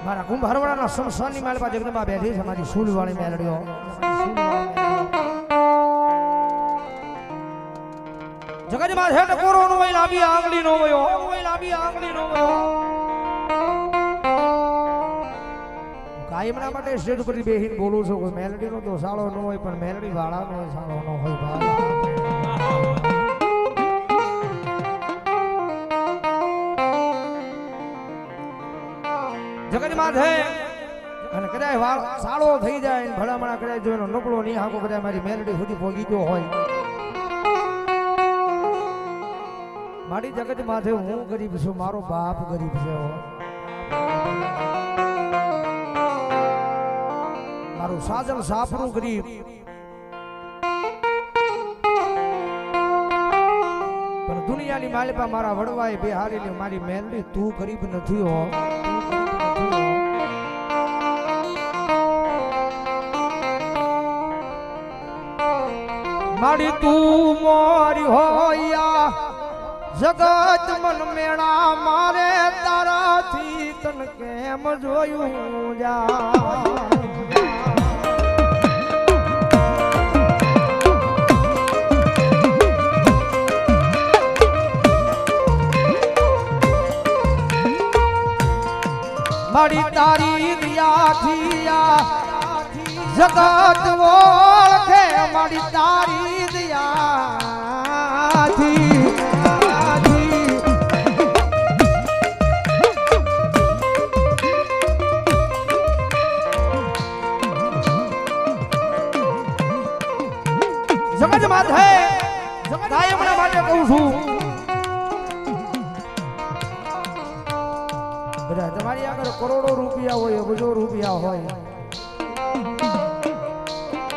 મારા કુંભારવાડાના શમશાનની માલપા જગદંબા બેઠી છે મારી સૂલવાળી મેલડીઓ જગતમાં છે ટકોરો નો હોય લાંબી આંગળી નો હોય કાયમના માટે સ્ટેજ પર બેહીને બોલું છું કોઈ મેલડી નો તો સાળો ન હોય પણ મેલડી વાળા નો સાળો ન હોય ભાઈ જગતમાં છે અને કદાચ વાળ સાળો થઈ જાય ભલામણા કદાચ જો એનો નકળો નહીં હાકો કદાચ મારી મેલડી સુધી પહોંચી ગયો હોય મારી જગત માથે હું ગરીબ છું મારો બાપ ગરીબ છે મારું સાજલ સાપરું ગરીબ પણ દુનિયાની માલિપા મારા વડવાએ બેહારીને મારી મેલડી તું ગરીબ નથી હો મારી તું મોરી હોયા જગત મન મેળા મારે તારાથી તન કેમ જોયું જા મારી તારી દયાથી આ જગત ઓળખે મારી તારી દયાથી જગત માથે કાયમના માટે કહું છું બધા તમારી આગળ કરોડો રૂપિયા હોય અબજો રૂપિયા હોય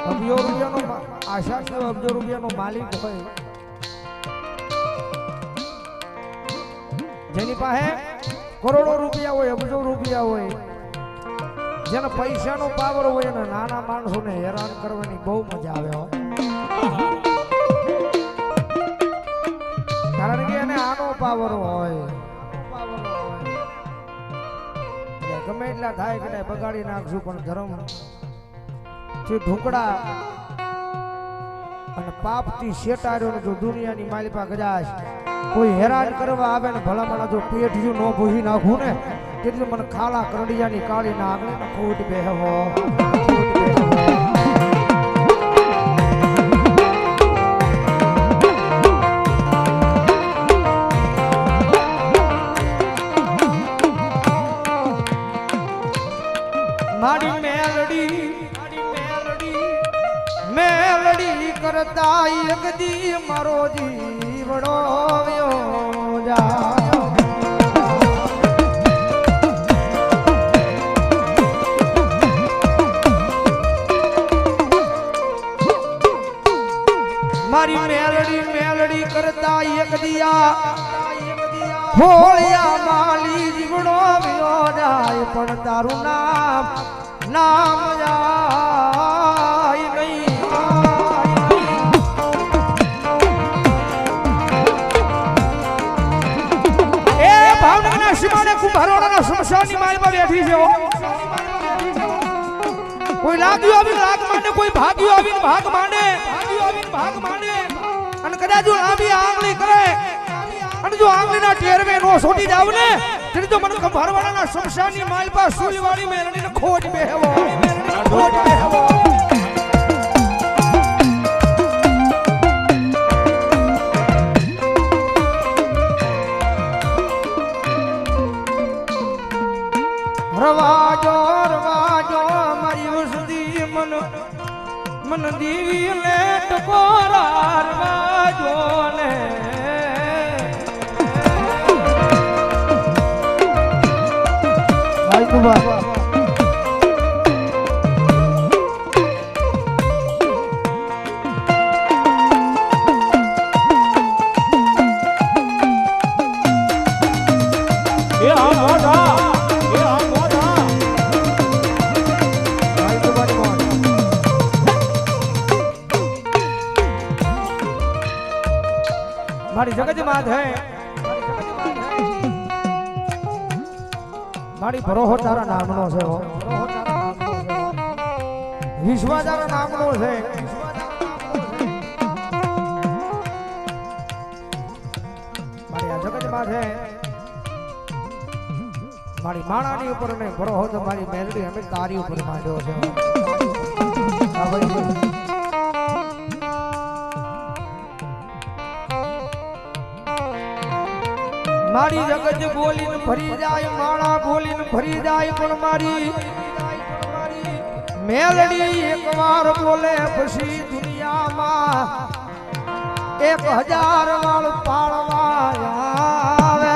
અબજો રૂપિયાનો આશા છે અબજો રૂપિયાનો માલિક હોય જેની પાસે કરોડો રૂપિયા હોય અબજો રૂપિયા હોય જેના પૈસાનો પાવર હોય અને નાના માણસોને હેરાન કરવાની બહુ મજા આવે હો કારણ કે એને આનો પાવર હોય ગમે એટલા થાય કે બગાડી નાખશું પણ ધર્મ થી ઢોકળા અને પાપ થી શેટાર્યો જો દુનિયાની માલિપા કદાચ કોઈ હેરાન કરવા આવે ને ભલામણા જો પેટ જો ન ભૂસી નાખું ને કેટલું મને ખાલા કરડિયાની કાળી ના આગળ ખોટ બેહવો મારી મેલડી કરતા એક દી મારો જીવડો વ્યો જા મારી મેલડી કરતા એક દિયા હોળિયા માલી જીવડો વ્યો જાય પણ તારું નામ જાય નહીં એ ભાવનગરના સીમાડે કુંભારવાડાના શમશાનની માલપા બેઠી છે કોઈ લાગ્યું આવીને લાગ માંડે કોઈ ભાગ્યું આવીને ભાગ માંડે અને કદાચ જો લાંબી આંગળી કરે અને જો આંગળીના ટેરવે નો છોટી જાવ ને તેની તો મને કુંભારવાડાના શમશાનની માલપા સૂલવાળી મેલડીને ખોટ બેહવો રવાજો મારી વસતી મન દીવી લે ટકોરા રવાજો ને ભાઈ કુમાર મારી જગત માત હે મારી ભરોહો તારા નામનો છે હો, વિશ્વ તારા નામનો છે. મારી આ જગતમાં છે મારી માણાની ઉપર ને ભરોહો તો મારી મેલડી અમે તારી ઉપર માંડ્યો છે. મારી જગત બોલીને ફરી જાય, માળા બોલીને ફરી જાય, પણ મારી મેલડી એકવાર બોલે પછી દુનિયામાં 1000 વાળ પાળવા આવે.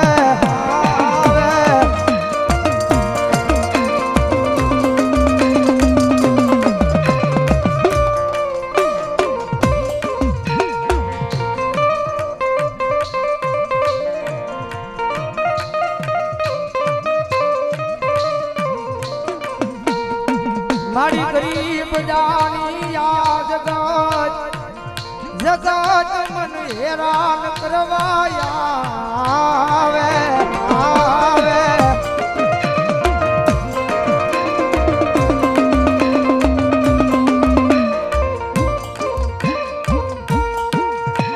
મારી ગરીબ જાની આ જગત મન હેરાન કરવા આવે.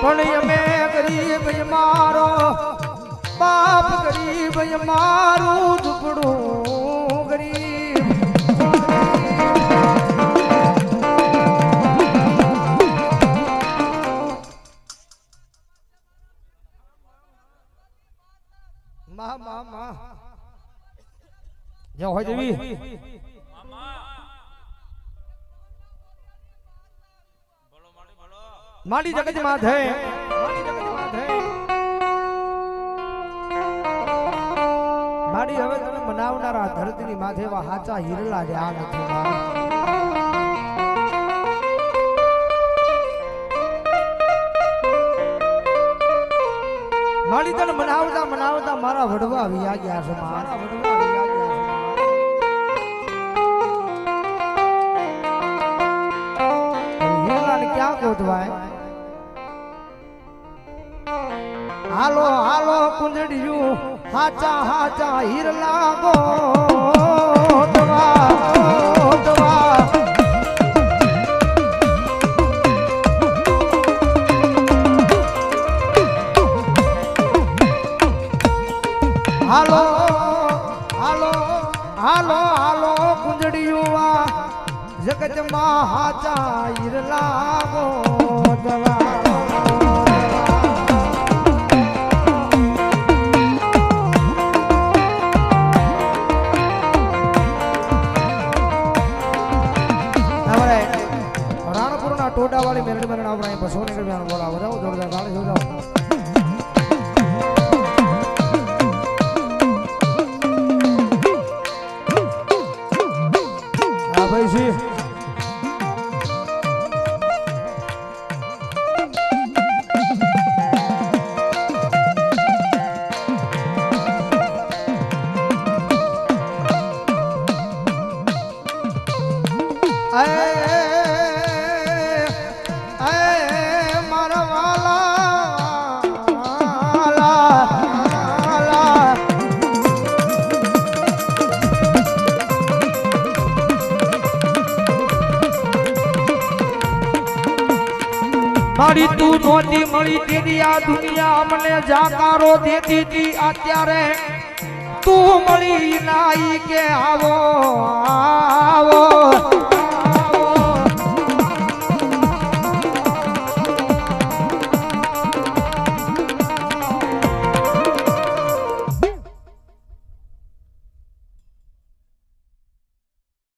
પણ અમે ગરીબ મારો બાપ ગરીબ મારું ઝૂંપડું ગરીબ. જો હોય દેવી માડી જગત માં છે, માડી હવે તમે મનાવનારા ધરતીની માથે એવા હાચા હિરલા જ આ નથી. માડી તને મનાવતા મનાવતા મારા વડવા વિયા ગયા છે. મારા વડવા વિયા ગયા છે. હિરલાને ક્યાં ગોતવાય? હાલો હાલો કુંજડિયું હાચા હાચા હિરલા ગોતવા. હાલો હાલો હાલો હાલો કુંજડિયું જગતમાં હાચા હિરલા ગોતવા. રાણપુરના ટોડાવાળી મેરડી મરણ આવરા બસો ને રૂપિયાનો બોલાવો જાઓ જોરદાર ગાળી જોઈ જાઓ. હા ભાઈ સી મારી તું નોતી મળી તેની આ દુનિયા મને જાકારો દેતી હતી. અત્યારે તું મળી નાઈ કે આવો